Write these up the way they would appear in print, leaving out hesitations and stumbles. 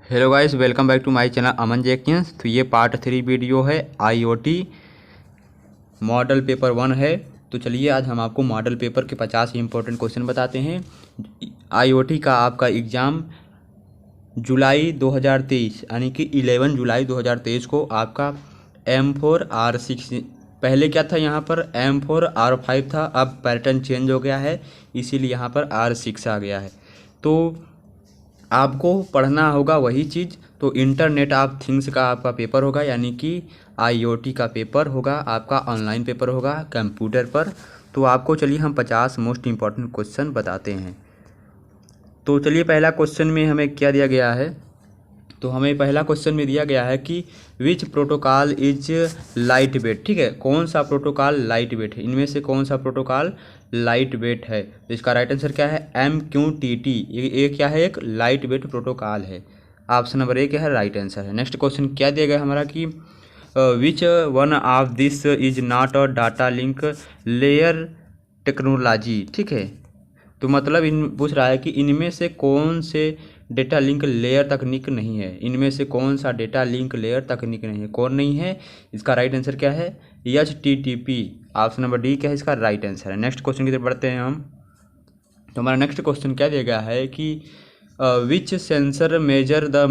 Hello guys, welcome back to my channel Aman जेकिंस। तो ये पार्ट 3 वीडियो है, आईओटी मॉडल पेपर 1 है। तो चलिए आज हम आपको मॉडल पेपर के 50 इंपॉर्टेंट क्वेश्चन बताते हैं। आईओटी का आपका एग्ज़ाम जुलाई 2023 यानी कि 11 जुलाई 2023 को आपका M4 R6, पहले क्या था यहाँ पर M4 R5 था, अब पैटर्न चेंज हो गया है, इसीलिए यहाँ पर R6 आ गया है। तो आपको पढ़ना होगा वही चीज़। तो इंटरनेट ऑफ थिंग्स का आपका पेपर होगा, यानी कि आईओटी का पेपर होगा, आपका ऑनलाइन पेपर होगा कंप्यूटर पर। तो आपको चलिए हम 50 मोस्ट इम्पॉर्टेंट क्वेश्चन बताते हैं। तो चलिए पहला क्वेश्चन में हमें क्या दिया गया है। तो हमें पहला क्वेश्चन में दिया गया है कि विच प्रोटोकॉल इज लाइट वेट। ठीक है, कौन सा प्रोटोकॉल लाइट वेट है, इनमें से कौन सा प्रोटोकॉल लाइट वेट है। तो इसका राइट आंसर क्या है, MQTT। ये क्या है, एक लाइट वेट प्रोटोकॉल है। ऑप्शन नंबर ए क्या है, राइट आंसर है। नेक्स्ट क्वेश्चन क्या दिया गया हमारा कि which one of this is not a data link layer technology. ठीक है, तो मतलब इन पूछ रहा है कि इनमें से कौन से डेटा लिंक लेयर तकनीक नहीं है, इनमें से कौन सा डेटा लिंक लेयर तकनीक नहीं है, कौन नहीं है। इसका राइट आंसर क्या है, HTTP। ऑप्शन नंबर डी क्या है, इसका राइट आंसर है। नेक्स्ट क्वेश्चन की तरफ बढ़ते हैं हम। तो हमारा नेक्स्ट क्वेश्चन क्या दिया गया है कि which sensor measure the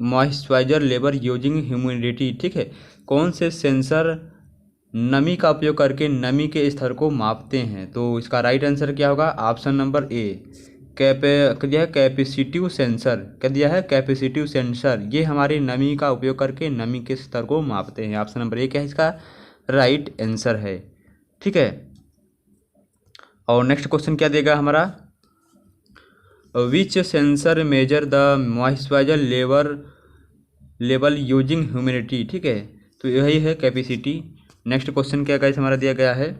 moisturiser level using humidity. ठीक है, कौन से सेंसर नमी का उपयोग करके नमी के स्तर को मापते हैं। तो इसका राइट आंसर क्या होगा, ऑप्शन नंबर ए क्या दिया है, कैपेसिटिव सेंसर। क्या दिया है, कैपेसिटिव सेंसर। ये हमारी नमी का उपयोग करके नमी के स्तर को मापते हैं। ऑप्शन नंबर ए क्या है, इसका राइट आंसर है। ठीक है, और नेक्स्ट क्वेश्चन क्या देगा हमारा, which sensor measure the moisturiser level using humidity. ठीक है, तो यही है कैपेसिटी। नेक्स्ट क्वेश्चन क्या गाइस हमारा दिया गया है,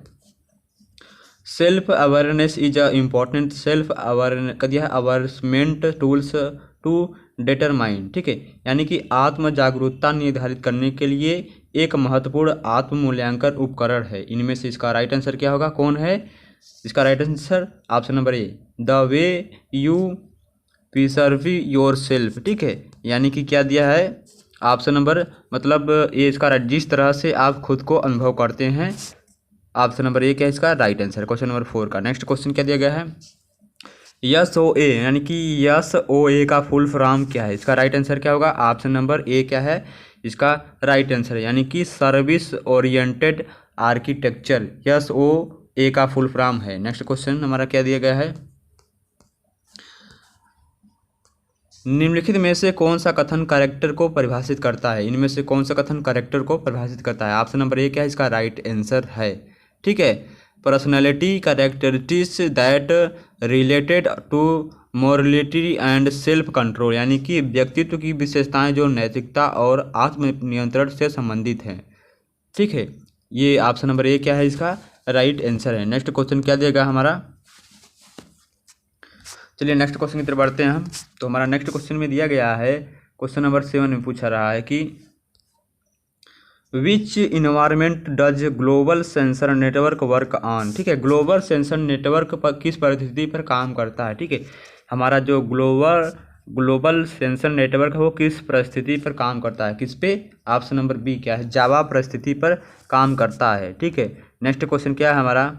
self awareness is a important self awareness का दिया है अवेयरमेंट टूल्स टू डिटरमाइन। ठीक है, यानी कि आत्म जागरूकता निर्धारित करने के लिए एक महत्वपूर्ण आत्म मूल्यांकन उपकरण है। इनमें से इसका राइट आंसर क्या होगा, कौन है। इसका right answer option number A, the way you preserve your self. ठीक है, यानी कि क्या दिया है, ऑप्शन नंबर मतलब ये इसका जिस तरह से आप खुद को अनुभव करते हैं। ऑप्शन नंबर ए क्या है, इसका राइट आंसर क्वेश्चन नंबर 4 का। नेक्स्ट क्वेश्चन क्या दिया गया है, SOA यानी कि SOA का फुल फॉर्म क्या है। इसका राइट आंसर क्या होगा, ऑप्शन नंबर ए क्या है, इसका राइट आंसर है, यानी कि सर्विस ओरिएंटेड आर्किटेक्चर। SOA का फुल फॉर्म है। नेक्स्ट क्वेश्चन हमारा क्या दिया गया है, निम्नलिखित में से कौन सा कथन कैरेक्टर को परिभाषित करता है। इनमें से कौन सा कथन कैरेक्टर को परिभाषित करता है। ऑप्शन नंबर ए क्या है, इसका राइट आंसर है। ठीक है, personality characteristics that related to morality and self control, यानी कि व्यक्तित्व की विशेषताएं जो नैतिकता और आत्म नियंत्रण से संबंधित हैं। ठीक है, ये ऑप्शन नंबर ए क्या है, इसका राइट आंसर है। नेक्स्ट क्वेश्चन क्या देगा हमारा, चलिए नेक्स्ट क्वेश्चन की तरफ बढ़ते हैं हम। तो हमारा नेक्स्ट क्वेश्चन में दिया गया है, क्वेश्चन नंबर 7 में पूछा रहा है कि which environment does global sensor network work on. ठीक है, ग्लोबल सेंसर नेटवर्क पर किस परिस्थिति पर काम करता है। ठीक है, हमारा जो ग्लोबल सेंसर नेटवर्क है वो किस परिस्थिति पर काम करता है, किस पे। ऑप्शन नंबर बी क्या है, जावा परिस्थिति पर काम करता है। ठीक है, नेक्स्ट क्वेश्चन क्या है हमारा,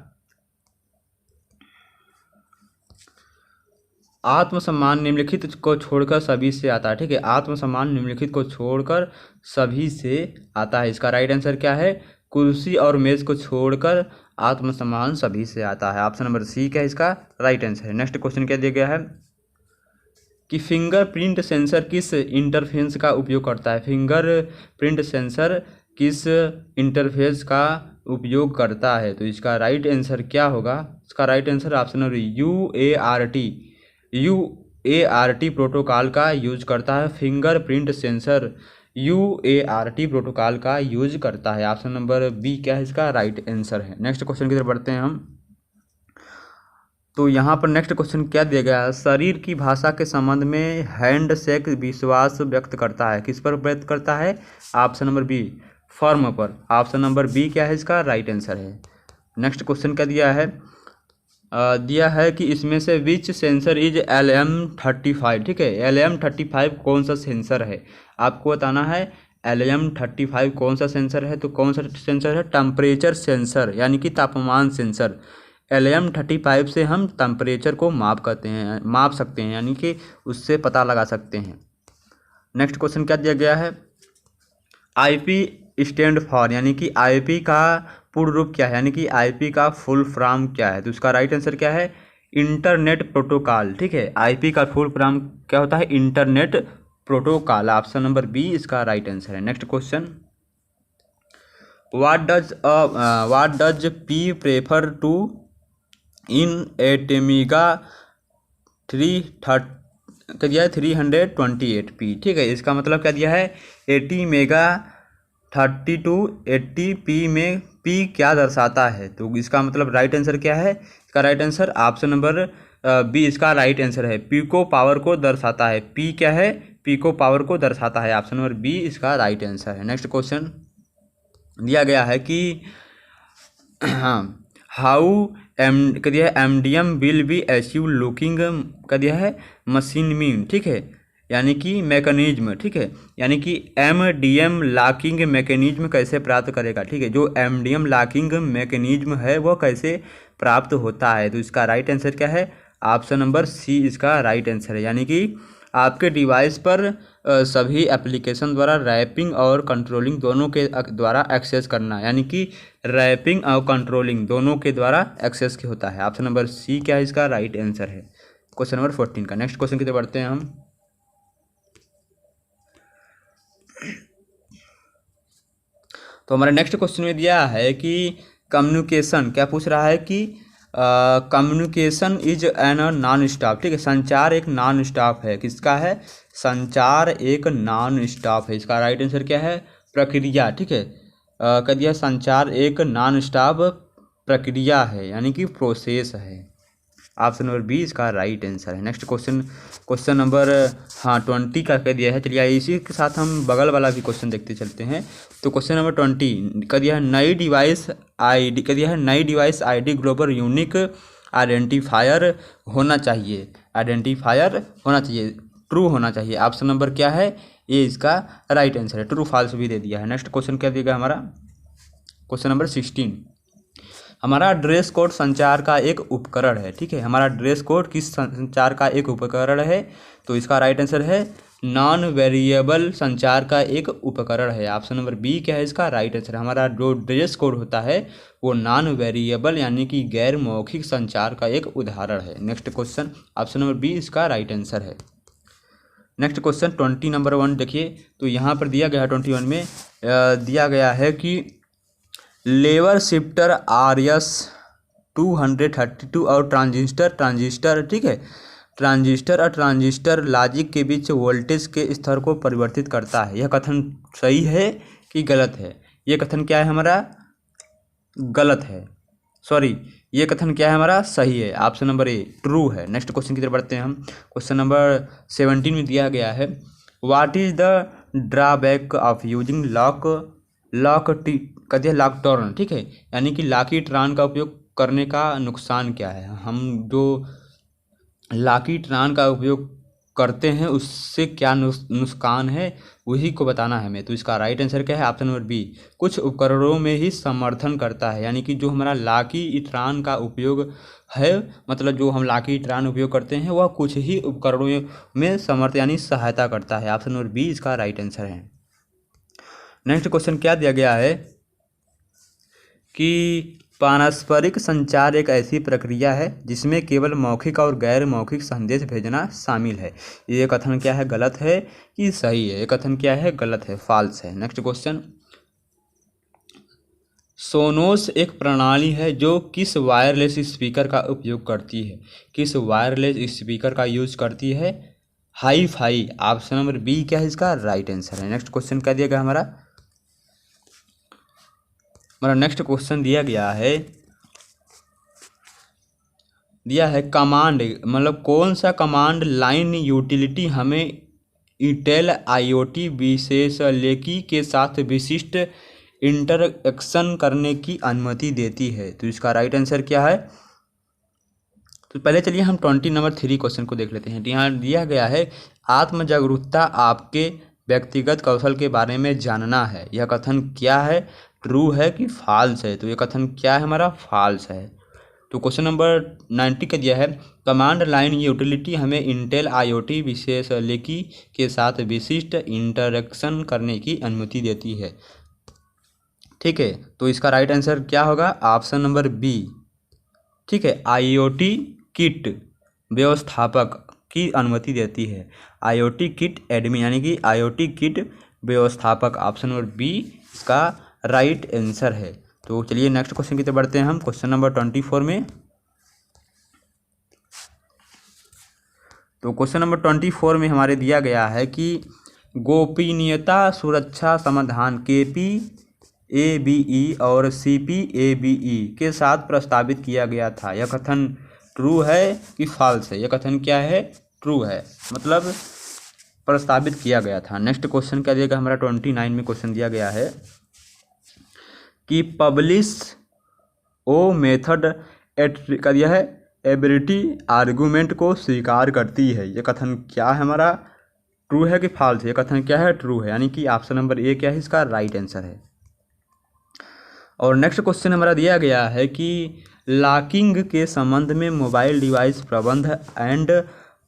आत्मसम्मान निम्नलिखित को छोड़कर सभी से आता है। ठीक है, आत्मसम्मान निम्नलिखित को छोड़कर सभी से आता है। इसका राइट आंसर क्या है, कुर्सी और मेज को छोड़कर आत्मसम्मान सभी से आता है। ऑप्शन नंबर सी क्या है, इसका राइट आंसर है। नेक्स्ट क्वेश्चन क्या दिया गया है कि फिंगरप्रिंट सेंसर किस इंटरफेस का उपयोग करता है। फिंगरप्रिंट सेंसर किस इंटरफेस का उपयोग करता है। तो इसका राइट आंसर क्या होगा, इसका right answer option number UART protocol का यूज करता है। फिंगरप्रिंट सेंसर UART प्रोटोकॉल का यूज करता है। ऑप्शन नंबर बी क्या है, इसका राइट आंसर है। नेक्स्ट क्वेश्चन की तरफ बढ़ते हैं हम। तो यहाँ पर नेक्स्ट क्वेश्चन क्या दिया गया है, शरीर की भाषा के संबंध में हैंडशेक विश्वास व्यक्त करता है, किस पर व्यक्त करता है। ऑप्शन नंबर बी, फर्म पर। ऑप्शन नंबर बी क्या है, इसका राइट आंसर है। नेक्स्ट क्वेश्चन क्या दिया है, दिया है कि इसमें से विच सेंसर इज LM35, ठीक है। LM35 कौन सा सेंसर है, आपको बताना है। LM35 कौन सा सेंसर है, तो कौन सा सेंसर है, टेम्परेचर सेंसर यानी कि तापमान सेंसर। LM35 से हम टेम्परेचर को माप सकते हैं यानी कि उससे पता लगा सकते हैं। नेक्स्ट क्वेश्चन क्या दिया गया है, IP स्टैंड फॉर यानी कि IP का पूर्ण रूप क्या है, यानी कि IP का फुल फॉर्म क्या है, तो इसका राइट आंसर क्या है, इंटरनेट प्रोटोकॉल, ठीक है। IP का फुल फॉर्म क्या होता है, internet protocol. Option number B इसका राइट आंसर है। Next question, what does P prefer to in ATmega 328P, ठीक है। इसका मतलब क्या दिया है, 80 मेगा 3280P में P क्या दर्शाता है, तो इसका मतलब राइट आंसर क्या है, इसका right answer option number B इसका राइट आंसर है। P को पावर को दर्शाता है, P क्या है, P को पावर को दर्शाता है। ऑप्शन नंबर बी इसका राइट आंसर है। नेक्स्ट क्वेश्चन दिया गया है कि हाँ, हाउ का दिया है, MDM will be achieve looking का दिया है मशीन मीन, ठीक है, यानी कि मैकेनिज्म, ठीक है, यानी कि MDM लॉकिंग मैकेनिज्म कैसे प्राप्त करेगा, ठीक है। जो MDM लॉकिंग मैकेनिज्म है वो कैसे प्राप्त होता है, तो इसका राइट आंसर क्या है, ऑप्शन नंबर सी इसका राइट आंसर है। यानी कि आपके डिवाइस पर सभी एप्लीकेशन द्वारा रैपिंग और कंट्रोलिंग दोनों के द्वारा एक्सेस करना, यानी कि रैपिंग और कंट्रोलिंग दोनों के द्वारा एक्सेस के होता है। ऑप्शन नंबर सी क्या है, इसका राइट आंसर है क्वेश्चन नंबर 14 का। नेक्स्ट क्वेश्चन की तरफ बढ़ते हैं हम। तो हमारे नेक्स्ट क्वेश्चन में दिया है कि कम्युनिकेशन, क्या पूछ रहा है कि communication is an non stop, ठीक है, संचार एक नॉन स्टॉप है, किसका है, संचार एक नॉन स्टॉप है। इसका राइट आंसर क्या है, प्रक्रिया, ठीक है, कह दिया संचार एक नॉन स्टॉप प्रक्रिया है यानी कि प्रोसेस है। ऑप्शन नंबर बी इसका राइट आंसर है। नेक्स्ट क्वेश्चन नंबर 20 का कह दिया है। चलिए इसी के साथ हम बगल वाला भी क्वेश्चन देखते चलते हैं। तो क्वेश्चन नंबर 20 का दिया है, नई device ID global unique identifier होना चाहिए, ट्रू होना चाहिए। ऑप्शन नंबर क्या है, ये इसका राइट आंसर है, ट्रू फॉल्स भी दे दिया है। नेक्स्ट क्वेश्चन क्या दिया हमारा, क्वेश्चन नंबर 16, हमारा ड्रेस कोड संचार का एक उपकरण है, ठीक है, हमारा ड्रेस कोड किस संचार का एक उपकरण है, तो इसका राइट आंसर है नॉन वेरिएबल संचार का एक उपकरण है। ऑप्शन नंबर बी क्या है, इसका राइट आंसर। हमारा जो ड्रेस कोड होता है वो नॉन वेरिएबल यानी कि गैर मौखिक संचार का एक उदाहरण है। Next question option number B इसका राइट आंसर है। नेक्स्ट क्वेश्चन 20 नंबर 1 देखिए, तो यहाँ पर दिया गया है 21 में दिया गया है कि लेवर शिफ्टर RS-232 और ट्रांजिस्टर, ठीक है, ट्रांजिस्टर और ट्रांजिस्टर लॉजिक के बीच वोल्टेज के स्तर को परिवर्तित करता है। यह कथन सही है कि गलत है, ये कथन क्या है हमारा, गलत है, सॉरी, ये कथन क्या है हमारा, सही है। ऑप्शन नंबर ए ट्रू है। नेक्स्ट क्वेश्चन की तरफ बढ़ते हैं हम। क्वेश्चन नंबर 17 में दिया गया है, what is the drawback of using lock turn, ठीक है, यानी कि लॉकी ट्रान का उपयोग करने का नुकसान क्या है। हम जो लॉकी ट्रान का उपयोग करते हैं उससे क्या नुकसान है वही को बताना है हमें। तो इसका राइट आंसर क्या है, ऑप्शन नंबर बी, कुछ उपकरणों में ही समर्थन करता है, यानी कि जो हमारा लॉकी ट्रान का उपयोग है, मतलब जो हम लॉकी ट्रान उपयोग करते हैं वह कुछ ही उपकरणों में समर्थ यानी सहायता करता है। ऑप्शन नंबर बी इसका राइट आंसर है। नेक्स्ट क्वेश्चन क्या दिया गया है कि पारस्परिक संचार एक ऐसी प्रक्रिया है जिसमें केवल मौखिक और गैर मौखिक संदेश भेजना शामिल है। ये कथन क्या है, गलत है कि सही है, ये कथन क्या है, गलत है, फॉल्स है। नेक्स्ट क्वेश्चन, सोनोस एक प्रणाली है जो किस वायरलेस स्पीकर का उपयोग करती है, किस वायरलेस स्पीकर का यूज करती है, hi fi. Option number B क्या है, इसका राइट आंसर है। नेक्स्ट क्वेश्चन क्या दिया गया हमारा नेक्स्ट क्वेश्चन दिया है कमांड, मतलब कौन सा कमांड लाइन यूटिलिटी हमें इंटेल IoT विशेषलेखी के साथ विशिष्ट इंटरएक्शन करने की अनुमति देती है। तो इसका राइट आंसर क्या है, तो पहले चलिए हम 20 नंबर 3 क्वेश्चन को देख लेते हैं। यहाँ दिया गया है आत्म जागरूकता आपके व्यक्तिगत कौशल के बारे में जानना है। यह कथन क्या है, ट्रू है कि फॉल्स है? तो यह कथन क्या है हमारा, फॉल्स है। तो क्वेश्चन नंबर 90 का दिया है कमांड लाइन यूटिलिटी हमें इंटेल IoT विशेषलेखी के साथ विशिष्ट इंटरेक्शन करने की अनुमति देती है। ठीक है, तो इसका राइट आंसर क्या होगा, ऑप्शन नंबर बी। ठीक है, IoT किट व्यवस्थापक की अनुमति देती है। IoT किट एडमिन यानी कि IoT किट व्यवस्थापक, ऑप्शन नंबर बी इसका राइट आंसर है। तो चलिए नेक्स्ट क्वेश्चन की तरफ बढ़ते हैं हम, क्वेश्चन नंबर 24 में। तो क्वेश्चन नंबर 24 में हमारे दिया गया है कि गोपनीयता सुरक्षा समाधान KPABE और CPABE के साथ प्रस्तावित किया गया था। यह कथन ट्रू है कि फॉल्स है? यह कथन क्या है, ट्रू है, मतलब प्रस्तावित किया गया था। नेक्स्ट क्वेश्चन क्या दिया गया हमारा 29 में क्वेश्चन दिया गया है कि पब्लिश ओ मेथड का दिया है एबिलिटी आर्गूमेंट को स्वीकार करती है। यह कथन क्या है हमारा, ट्रू है कि फॉल्स है? यह कथन क्या है, ट्रू है, यानी कि ऑप्शन नंबर ए क्या है इसका राइट आंसर है। और नेक्स्ट क्वेश्चन हमारा दिया गया है कि लॉकिंग के संबंध में मोबाइल डिवाइस प्रबंध एंड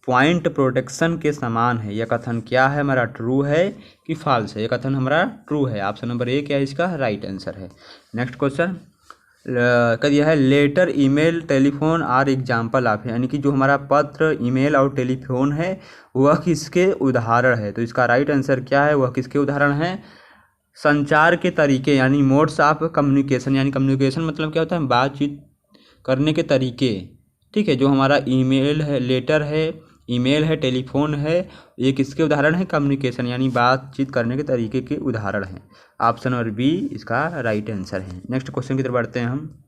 पॉइंट प्रोटेक्शन के समान है। यह कथन क्या है हमारा, ट्रू है कि फॉल्स है? यह कथन हमारा ट्रू है, ऑप्शन नंबर ए क्या है इसका राइट आंसर है। नेक्स्ट क्वेश्चन का दिया है letter, email, telephone are example of, यानी कि जो हमारा पत्र, ईमेल और टेलीफोन है वह किसके उदाहरण है? तो इसका राइट आंसर क्या है, वह किसके उदाहरण है, संचार के तरीके यानी मोड्स ऑफ कम्युनिकेशन, यानी कम्युनिकेशन मतलब क्या होता है, बातचीत करने के तरीके। ठीक है, जो हमारा ईमेल है, लेटर है, ईमेल है, टेलीफोन है, ये किसके उदाहरण है, कम्युनिकेशन यानी बातचीत करने के तरीके के उदाहरण हैं। ऑप्शन और बी इसका राइट आंसर है। नेक्स्ट क्वेश्चन की तरफ बढ़ते हैं हम।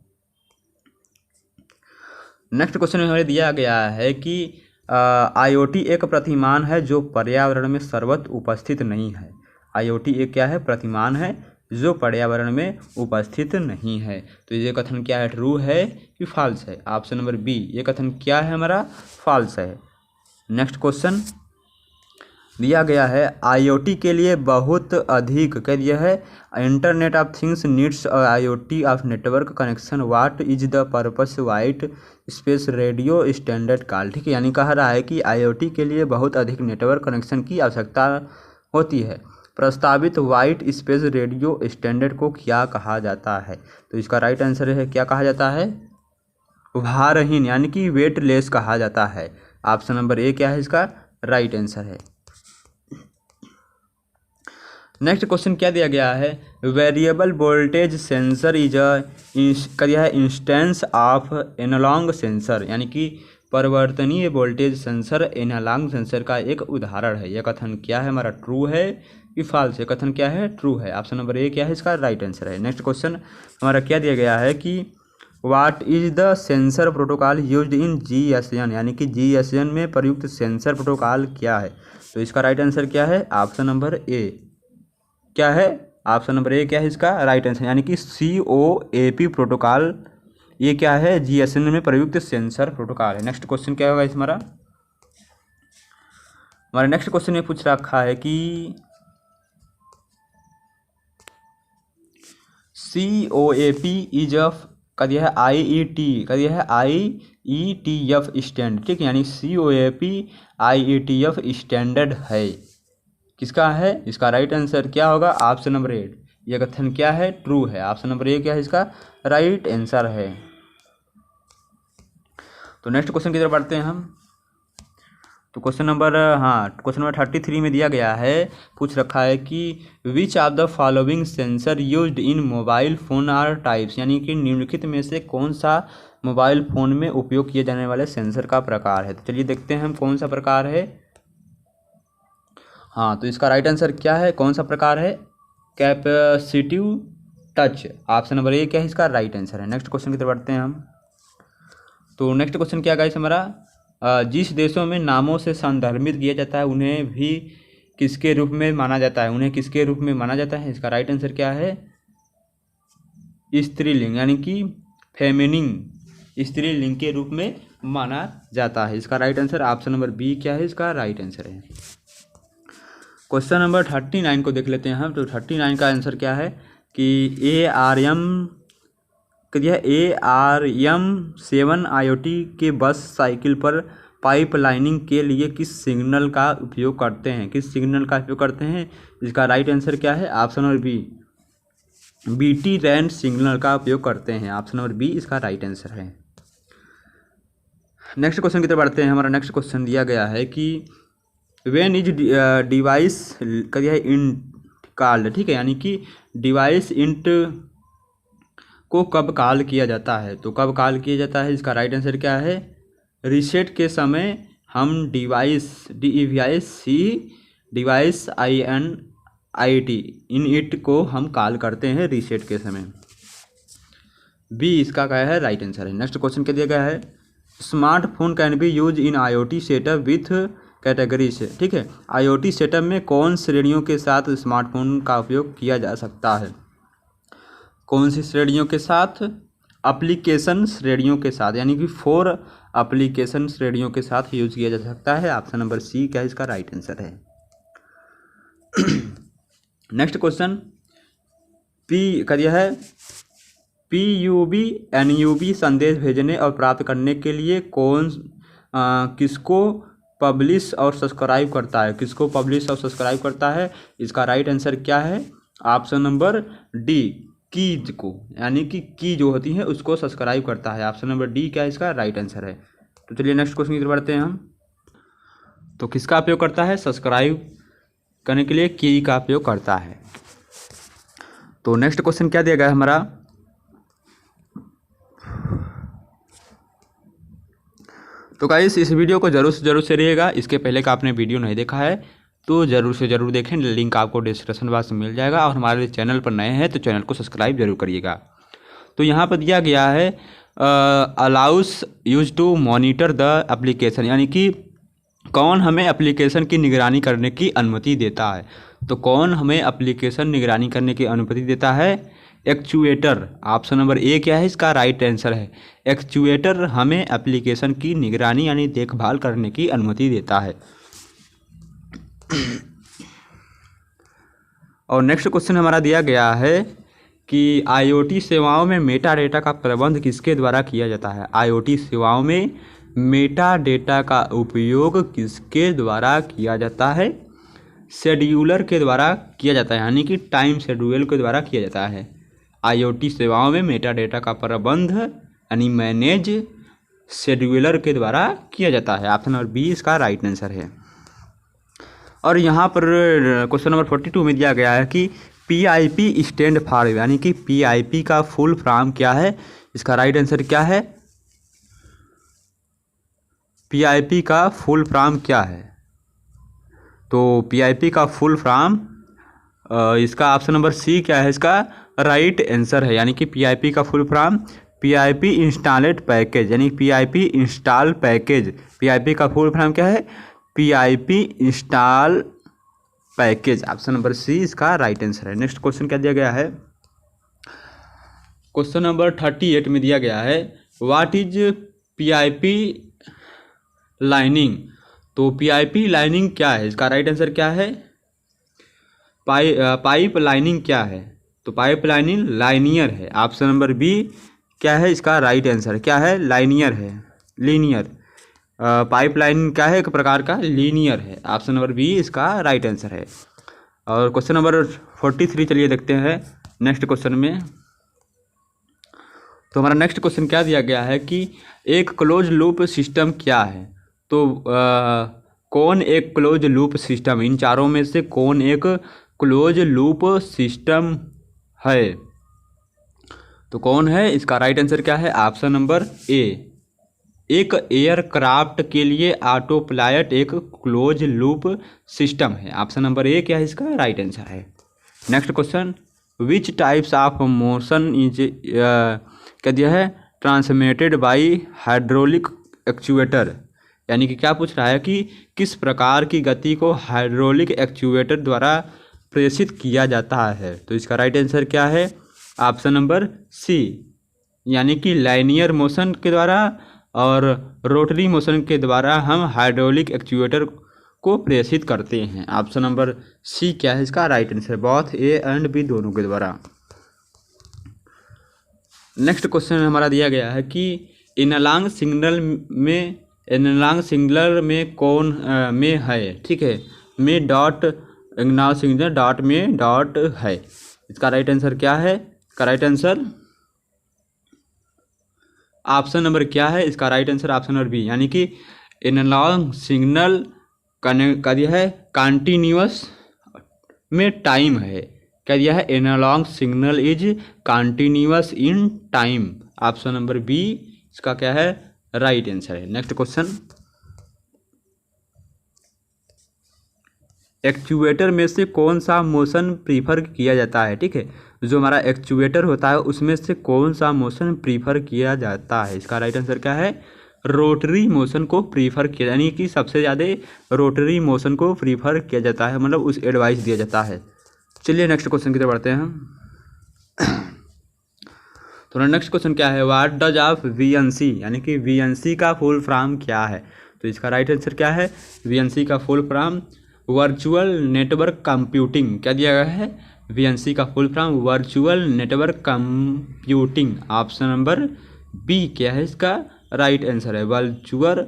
नेक्स्ट क्वेश्चन में हमें दिया गया है कि IoT एक प्रतिमान है जो पर्यावरण में सर्वत्र उपस्थित नहीं है। IoT एक क्या है, प्रतिमान है जो पर्यावरण में उपस्थित नहीं है। तो ये कथन क्या है, ट्रू है कि फॉल्स है? ऑप्शन नंबर बी, ये कथन क्या है हमारा, फॉल्स है। नेक्स्ट क्वेश्चन दिया गया है IoT के लिए बहुत अधिक कह दिया है internet of things needs IoT of network connection what is the purpose white space radio standard call. ठीक है, यानी कह रहा है कि IoT के लिए बहुत अधिक नेटवर्क कनेक्शन की आवश्यकता होती है। प्रस्तावित वाइट स्पेस रेडियो स्टैंडर्ड को क्या कहा जाता है? तो इसका राइट आंसर है, क्या कहा जाता है, भारहीन यानी कि वेटलेस कहा जाता है। ऑप्शन नंबर ए क्या है इसका राइट आंसर है। नेक्स्ट क्वेश्चन क्या दिया गया है, वेरिएबल वोल्टेज सेंसर इज दिया है इंस्टेंस ऑफ एनालॉग सेंसर, यानी कि परिवर्तनीय वोल्टेज सेंसर एनालॉग सेंसर का एक उदाहरण है। यह कथन क्या है हमारा, ट्रू है कि फॉल्स है? कथन क्या है, ट्रू है, ऑप्शन नंबर ए क्या है इसका राइट आंसर है। नेक्स्ट क्वेश्चन हमारा क्या दिया गया है कि what is the sensor protocol used in GSM, यानी कि GSM में प्रयुक्त सेंसर प्रोटोकॉल क्या है? तो इसका राइट आंसर क्या है, ऑप्शन नंबर ए क्या है, ऑप्शन नंबर ए क्या है इसका राइट आंसर, यानी कि COAP प्रोटोकॉल ये क्या है, GSM में प्रयुक्त सेंसर प्रोटोकॉल है। नेक्स्ट क्वेश्चन क्या होगा हमारा नेक्स्ट क्वेश्चन में पूछ रखा है कि COAP इज का दिया है IET का दिया है IETF स्टैंडर्ड। ठीक है, यानी COAP IETF स्टैंडर्ड है, किसका है, इसका राइट आंसर क्या होगा, ऑप्शन नंबर 8। यह कथन क्या है, ट्रू है, ऑप्शन नंबर ए क्या है इसका राइट आंसर है। तो नेक्स्ट क्वेश्चन की तरफ बढ़ते हैं हम। तो क्वेश्चन नंबर 33 में दिया गया है, पूछ रखा है कि which of the following sensor used in mobile phone are types, यानी कि निम्नलिखित में से कौन सा मोबाइल फ़ोन में उपयोग किए जाने वाले सेंसर का प्रकार है? तो चलिए देखते हैं हम कौन सा प्रकार है। तो इसका राइट आंसर क्या है, कौन सा प्रकार है, capacitive touch, option number A क्या है इसका राइट आंसर है। नेक्स्ट क्वेश्चन की तरफ बढ़ते हैं हम। तो नेक्स्ट क्वेश्चन क्या गाइस हमारा, जिस देशों में नामों से संदर्भित किया जाता है उन्हें भी किसके रूप में माना जाता है, उन्हें किसके रूप में माना जाता है? इसका राइट आंसर क्या है, स्त्रीलिंग, यानी कि फेमिनिन स्त्रीलिंग के रूप में माना जाता है। इसका right answer option number B क्या है, इसका राइट आंसर है। क्वेश्चन नंबर 39 को देख लेते हैं हम। तो 39 का आंसर क्या है कि ARM7 IoT के बस साइकिल पर पाइपलाइनिंग के लिए किस सिग्नल का उपयोग करते हैं, किस सिग्नल का उपयोग करते हैं? इसका राइट आंसर क्या है, ऑप्शन नंबर बी, BT रैंड सिग्नल का उपयोग करते हैं। ऑप्शन नंबर बी इसका राइट आंसर है। नेक्स्ट क्वेश्चन की तरफ बढ़ते हैं। हमारा नेक्स्ट क्वेश्चन दिया गया है कि व्हेन इज डिवाइस क्या है इंट कॉल्ड, ठीक है, यानी कि डिवाइस इंट को कब कॉल किया जाता है? तो कब कॉल किया जाता है, इसका राइट आंसर क्या है? रीसेट के समय हम डिवाइस INIT इन इट को हम कॉल करते हैं रीसेट के समय। बी इसका क्या है, राइट आंसर है। नेक्स्ट क्वेश्चन क्या दिया गया है, smartphone can be use in IoT setup with categories, ठीक है, IoT सेटअप में कौन श्रेणियों के साथ स्मार्टफोन का उपयोग किया जा सकता है? कौन सी श्रेणियों के साथ? एप्लीकेशन श्रेणियों के साथ, यानी कि 4 एप्लीकेशन श्रेणियों के साथ यूज किया जा सकता है। ऑप्शन नंबर सी क्या है, इसका राइट आंसर है। नेक्स्ट क्वेश्चन पी करिए है, PUB NUB संदेश भेजने और प्राप्त करने के लिए किसको पब्लिश और सब्सक्राइब करता है? किसको पब्लिश और सब्सक्राइब करता है? इसका राइट आंसर क्या है, ऑप्शन नंबर डी, कीज को, यानी कि की जो होती है उसको सब्सक्राइब करता है। ऑप्शन नंबर डी क्या है, इसका राइट आंसर है। तो चलिए नेक्स्ट क्वेश्चन की तरफ बढ़ते हैं हम। तो किसका उपयोग करता है? सब्सक्राइब करने के लिए की का उपयोग करता है। तो नेक्स्ट क्वेश्चन क्या दिया गया है हमारा, तो गाइस इस वीडियो को जरूर से जरूर शेयर करिएगा। इसके पहले का आपने वीडियो नहीं देखा है तो ज़रूर से ज़रूर देखें, लिंक आपको डिस्क्रिप्शन बॉक्स में मिल जाएगा। और हमारे चैनल पर नए हैं तो चैनल को सब्सक्राइब जरूर करिएगा। तो यहाँ पर दिया गया है allows use to monitor the application, यानी कि कौन हमें एप्लीकेशन की निगरानी करने की अनुमति देता है? तो कौन हमें एप्लीकेशन निगरानी करने की अनुमति देता है? एक्चुएटर। ऑप्शन नंबर ए क्या है, इसका राइट आंसर है। एक्चुएटर हमें एप्लीकेशन की निगरानी यानी देखभाल करने की अनुमति देता है। और नेक्स्ट क्वेश्चन हमारा दिया गया है कि IoT सेवाओं में मेटा डेटा का प्रबंध किसके द्वारा किया जाता है? IoT सेवाओं में मेटा डेटा का उपयोग किसके द्वारा किया जाता है? शेड्यूलर के द्वारा किया जाता है, यानी कि टाइम शेड्यूल के द्वारा किया जाता है। IoT सेवाओं में मेटा डेटा का प्रबंध यानी मैनेज शेड्यूलर के द्वारा किया जाता है। ऑप्शन नंबर बी इसका राइट आंसर है। और यहाँ पर क्वेश्चन नंबर 42 में दिया गया है कि PIP स्टैंड फॉर, यानी कि PIP का फुल फॉर्म क्या है? इसका राइट आंसर क्या है? PIP का फुल फॉर्म क्या है? तो PIP का फुल फॉर्म इसका ऑप्शन नंबर सी क्या है, इसका राइट आंसर है। यानी कि PIP का full form PIP installed package, यानी PIP इंस्टॉल पैकेज। PIP का फुल फॉर्म क्या है? PIP install package. Option number C इसका राइट आंसर है। नेक्स्ट क्वेश्चन क्या दिया गया है, क्वेश्चन नंबर 38 में दिया गया है व्हाट इज PIP लाइनिंग। तो PIP लाइनिंग क्या है? इसका राइट आंसर क्या है? पाइप लाइनिंग क्या है? तो पाइप लाइनिंग लाइनियर है। ऑप्शन नंबर बी क्या है, इसका राइट आंसर क्या है? लाइनियर है, लीनियर। पाइप लाइन क्या है, एक प्रकार का लीनियर है। ऑप्शन नंबर बी इसका राइट आंसर है। और क्वेश्चन नंबर 43 चलिए देखते हैं नेक्स्ट क्वेश्चन में। तो हमारा नेक्स्ट क्वेश्चन क्या दिया गया है कि एक क्लोज लूप सिस्टम क्या है? तो कौन एक क्लोज लूप सिस्टम, इन चारों में से कौन एक क्लोज लूप सिस्टम है? तो कौन है, इसका राइट आंसर क्या है? ऑप्शन नंबर ए, एक एयरक्राफ्ट के लिए ऑटो पायलट एक क्लोज लूप सिस्टम है। ऑप्शन नंबर ए क्या है, इसका राइट आंसर है। Next question, which types of motion is क्या दिया है, ट्रांसमिटेड बाय हाइड्रोलिक एक्चुएटर, यानी कि क्या पूछ रहा है कि किस प्रकार की गति को हाइड्रोलिक एक्चुएटर द्वारा प्रेषित किया जाता है? तो इसका राइट आंसर क्या है? ऑप्शन नंबर सी, यानी कि लाइनियर मोशन के द्वारा और रोटरी मोशन के द्वारा हम हाइड्रोलिक एक्चुएटर को प्रेषित करते हैं। ऑप्शन नंबर सी क्या है इसका right answer, both A and B दोनों के द्वारा। नेक्स्ट क्वेश्चन हमारा दिया गया है कि एनालॉग सिग्नल में कौन में है, ठीक है, में डॉट, एनालॉग सिग्नल डॉट में डॉट है। इसका राइट आंसर क्या है? इसका राइट आंसर ऑप्शन नंबर क्या है? इसका right answer option number B, यानी कि एनालॉग सिग्नल का दिया है कंटिन्यूअस में टाइम है। क्या दिया है? Analogue signal is continuous in time. Option number B इसका क्या है? राइट आंसर है। नेक्स्ट क्वेश्चन, एक्चुएटर में से कौन सा मोशन प्रीफर किया जाता है, ठीक है, जो हमारा एक्चुएटर होता है उसमें से कौन सा मोशन प्रीफर किया जाता है? इसका राइट आंसर क्या है? रोटरी मोशन को प्रीफर किया, यानी कि सबसे ज़्यादा रोटरी मोशन को प्रीफर किया जाता है, मतलब उस एडवाइस दिया जाता है। चलिए नेक्स्ट क्वेश्चन की तरफ बढ़ते हैं हम। तो नेक्स्ट क्वेश्चन क्या है? व्हाट डज ऑफ वीएनसी, यानी कि वीएनसी का फुल फॉर्म क्या है? तो इसका राइट आंसर क्या है? वीएनसी का full form virtual network computing. क्या दिया गया है? वीएनसी का full form virtual network computing. Option number B क्या है इसका राइट आंसर है? Virtual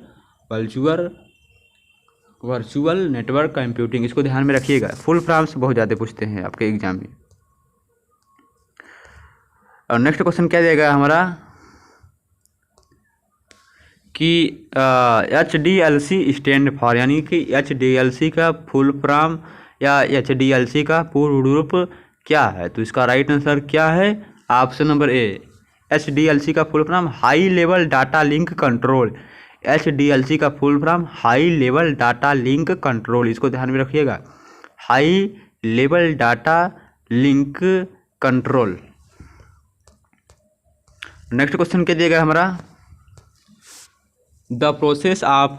network computing. इसको ध्यान में रखिएगा, फुल फॉर्म्स बहुत ज़्यादा पूछते हैं आपके एग्जाम में। और नेक्स्ट क्वेश्चन क्या देगा हमारा कि HDLC स्टैंड फॉर, यानी कि HDLC का फुल फॉर्म या HDLC का पूर्ण रूप क्या है? तो इसका राइट आंसर क्या है? ऑप्शन नंबर ए, HDLC का full form high level data link control. HDLC का full form high level data link control. इसको ध्यान में रखिएगा, high level data link control. Next question क्या दिएगा हमारा? द प्रोसेस ऑफ,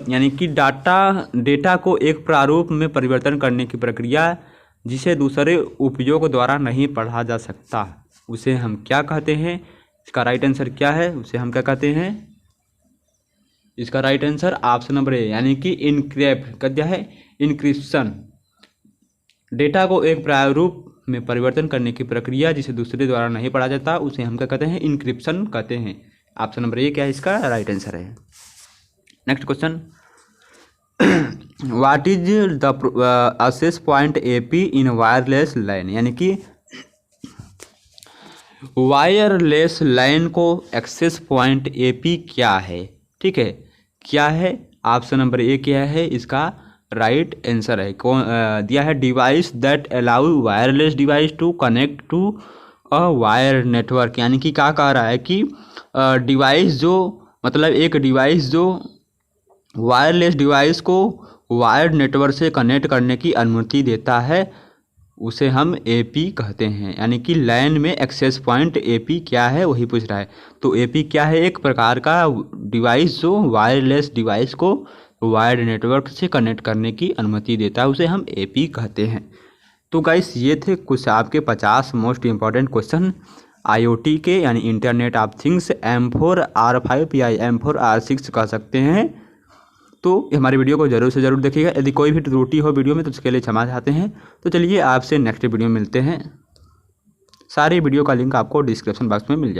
यानी कि डेटा को एक प्रारूप में परिवर्तन करने की प्रक्रिया जिसे दूसरे उपयोग द्वारा नहीं पढ़ा जा सकता, उसे हम क्या कहते हैं? इसका राइट आंसर क्या है? उसे हम क्या कहते हैं? इसका right answer option number A, यानी कि इनक्रिप्ट कर दिया है, इनक्रिप्शन। डेटा को एक प्रारूप में परिवर्तन करने की प्रक्रिया जिसे दूसरे द्वारा नहीं पढ़ा जाता, उसे हम क्या कहते हैं? इनक्रिप्शन कहते हैं। ऑप्शन नंबर ए क्या है इसका राइट आंसर है। Next question, what is the access point AP in wireless line, यानी कि वायरलेस लाइन को एक्सेस पॉइंट AP क्या है, ठीक है, क्या है? ऑप्शन नंबर ए क्या है इसका राइट आंसर है? कौन दिया है? Device that allow wireless device to connect to a wire network, यानी कि क्या कह रहा है कि डिवाइस जो, मतलब एक डिवाइस जो वायरलेस डिवाइस को वायर नेटवर्क से कनेक्ट करने की अनुमति देता है, उसे हम AP कहते हैं। यानी कि लैन में एक्सेस पॉइंट AP क्या है वही पूछ रहा है। तो AP क्या है? एक प्रकार का डिवाइस जो वायरलेस डिवाइस को वायर नेटवर्क से कनेक्ट करने की अनुमति देता है, उसे हम AP कहते हैं। तो गाइस ये थे कुछ आपके 50 मोस्ट इम्पॉर्टेंट क्वेश्चन IoT के, यानी internet of things M4 R5 या M4 R6 कह सकते हैं। तो हमारी वीडियो को जरूर से ज़रूर देखिएगा। यदि कोई भी त्रुटि हो वीडियो में तो उसके लिए क्षमा चाहते हैं। तो चलिए आपसे नेक्स्ट वीडियो में मिलते हैं। सारी वीडियो का लिंक आपको डिस्क्रिप्शन बॉक्स में मिल जाएगा।